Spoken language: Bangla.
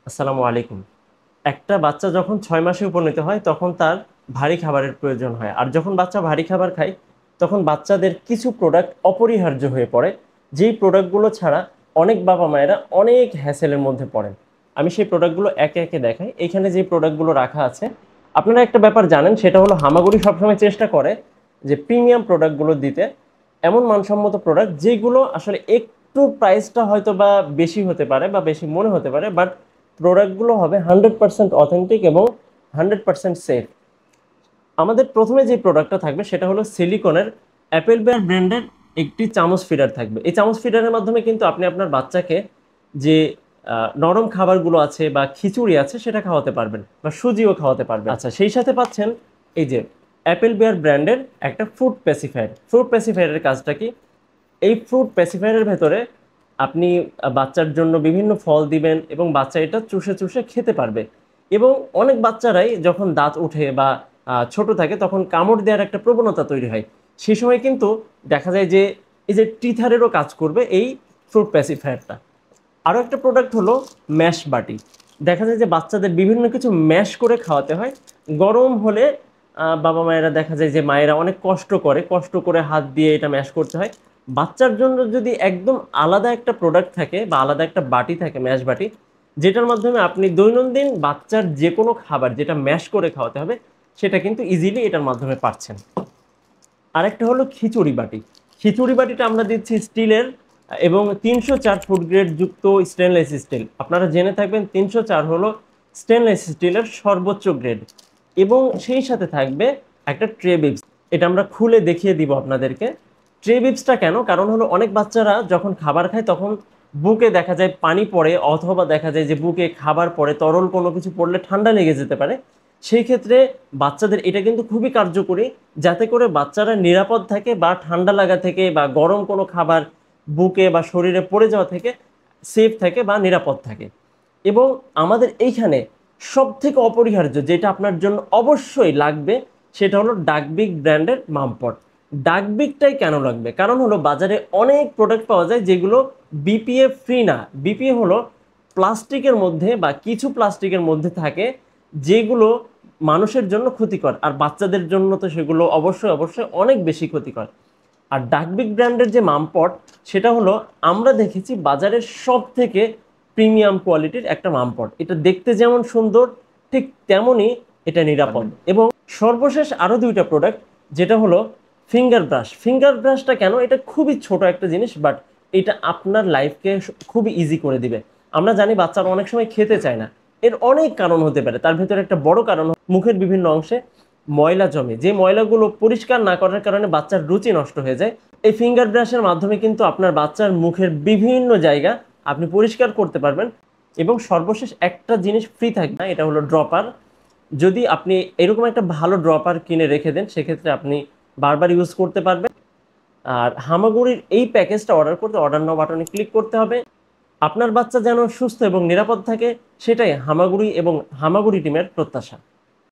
আসসালামু আলাইকুম। একটা বাচ্চা যখন ৬ মাসে উপনীত হয় তখন তার ভারী খাবারের প্রয়োজন হয়। আর যখন বাচ্চা ভারী খাবার খায় তখন বাচ্চাদের কিছু প্রোডাক্ট অপরিহার্য হয়ে পড়ে। যেই প্রোডাক্টগুলো ছাড়া অনেক বাবা-মায়েরা অনেক হ্যাসেলের মধ্যে পড়েন। আমি সেই প্রোডাক্টগুলো একে, একে দেখাই। এখানে যে প্রোডাক্টগুলো রাখা আছে, আপনারা একটা ব্যাপার জানেন সেটা হলো হামাগুড়ি সবসময় চেষ্টা করে যে প্রিমিয়াম প্রোডাক্টগুলো দিতে। এমন মানসম্মত প্রোডাক্ট যেগুলো আসলে একটু প্রাইসটা হয়তোবা বেশি হতে পারে বা বেশি মনে হতে পারে, বাট প্রোডাক্টগুলো হবে 100% অথেন্টিক এবং 100% সেফ। আমাদের প্রথমে যে প্রোডাক্টটা থাকবে সেটা হলো সিলিকনের অ্যাপেল বেয়ার ব্র্যান্ডের একটি চামচ ফিডার থাকবে। এই চামচ ফিডারের মাধ্যমে কিন্তু আপনি আপনার বাচ্চাকে যে নরম খাবারগুলো আছে বা খিচুড়ি আছে সেটা খাওয়াতে পারবেন বা সুজিও খাওয়াতে পারবেন। আচ্ছা, সেই সাথে পাচ্ছেন এই যে অ্যাপেল বেয়ার ব্র্যান্ডের একটা ফ্রুট প্যাসিফায়ার। ফ্রুট প্যাসিফায়ারের কাজটা কি? এই ফ্রুট প্যাসিফায়ারের ভেতরে আপনি বাচ্চার জন্য বিভিন্ন ফল দিবেন এবং বাচ্চা এটা চুষে চুষে খেতে পারবে। এবং অনেক বাচ্চারাই যখন দাঁত ওঠে বা ছোট থাকে তখন কামড় দেওয়ার একটা প্রবণতা তৈরি হয়। সেই সময় কিন্তু দেখা যায় যে এই যে টিথারেরও কাজ করবে এই ফ্রুট প্যাসিফায়ারটা। আরও একটা প্রোডাক্ট হলো ম্যাশ বাটি। দেখা যায় যে বাচ্চাদের বিভিন্ন কিছু ম্যাশ করে খাওয়াতে হয়। গরম হলে বাবা মায়েরা দেখা যায় যে মায়েরা অনেক কষ্ট করে হাত দিয়ে এটা ম্যাশ করতে হয়। বাচ্চার জন্য যদি একদম আলাদা একটা প্রোডাক্ট থাকে বা আলাদা একটা বাটি থাকে, ম্যাশ বাটি, যেটার মাধ্যমে আপনি দৈনন্দিন বাচ্চার যে কোনো খাবার যেটা ম্যাশ করে খাওয়াতে হবে সেটা কিন্তু ইজিলি এটার মাধ্যমে পাচ্ছেন। আরেকটা হলো খিচুড়ি বাটি। খিচুড়ি বাটিটা আমরা দিচ্ছি স্টিলের এবং ৩০৪ ফুড গ্রেড যুক্ত স্টেনলেস স্টিল। আপনারা জেনে থাকবেন ৩০৪ হলো স্টেনলেস স্টিলের সর্বোচ্চ গ্রেড। এবং সেই সাথে থাকবে একটা ট্রে বিপস। এটা আমরা খুলে দেখিয়ে দিব আপনাদেরকে। ট্রে বিপসটা কেন? কারণ হলো অনেক বাচ্চারা যখন খাবার খায় তখন বুকে দেখা যায় পানি পড়ে, অথবা দেখা যায় যে বুকে খাবার পড়ে, তরল কোনো কিছু পড়লে ঠান্ডা লেগে যেতে পারে। সেই ক্ষেত্রে বাচ্চাদের এটা কিন্তু খুবই কার্যকরী, যাতে করে বাচ্চারা নিরাপদ থাকে বা ঠান্ডা লাগা থেকে বা গরম কোনো খাবার বুকে বা শরীরে পড়ে যাওয়া থেকে সেফ থাকে বা নিরাপদ থাকে। এবং আমাদের এইখানে সবথেকে অপরিহার্য যেটা আপনার জন্য অবশ্যই লাগবে সেটা হলো ডাকবিগ ব্র্যান্ডের মামপট। ডাকবিগটাই কেন লাগবে? কারণ হলো বাজারে অনেক প্রোডাক্ট পাওয়া যায় যেগুলো বিপিএ ফ্রি না। বিপিএ হলো প্লাস্টিকের মধ্যে বা কিছু প্লাস্টিকের মধ্যে থাকে যেগুলো মানুষের জন্য ক্ষতিকর, আর বাচ্চাদের জন্য তো সেগুলো অবশ্যই অবশ্যই অনেক বেশি ক্ষতিকর। আর ডাকবিগ ব্র্যান্ডের যে মামপট সেটা হলো আমরা দেখেছি বাজারের সব থেকে প্রিমিয়াম কোয়ালিটির একটা মামপট। এটা দেখতে যেমন সুন্দর ঠিক তেমনই এটা নিরাপদ। এবং সর্বশেষ আরও দুইটা প্রোডাক্ট, যেটা হলো ফিঙ্গার ব্রাশ। ফিঙ্গার ব্রাশটা কেন? এটা খুবই ছোট একটা জিনিস, বাট এটা আপনার লাইফকে খুবই ইজি করে দিবে। আমরা জানি বাচ্চারা অনেক সময় খেতে চায় না, এর অনেক কারণ হতে পারে। তার ভেতরে একটা বড় কারণ মুখের বিভিন্ন অংশে ময়লা জমে, যে ময়লাগুলো পরিষ্কার না করার কারণে বাচ্চার রুচি নষ্ট হয়ে যায়। এই ফিঙ্গার ব্রাশের মাধ্যমে কিন্তু আপনার বাচ্চার মুখের বিভিন্ন জায়গা আপনি পরিষ্কার করতে পারবেন। এবং সর্বশেষ একটা জিনিস ফ্রি থাকবে, এটা হলো ড্রপার। যদি আপনি এরকম একটা ভালো ড্রপার কিনে রেখে দেন সেক্ষেত্রে আপনি বারবার ইউজ করতে পারবেন। আর হামাগুড়ির এই প্যাকেজটা অর্ডার করতে অর্ডার নাও বাটনে ক্লিক করতে হবে। আপনার বাচ্চা যেন সুস্থ এবং নিরাপদ থাকে সেটাই হামাগুড়ি এবং হামাগুড়ি টিমের প্রত্যাশা।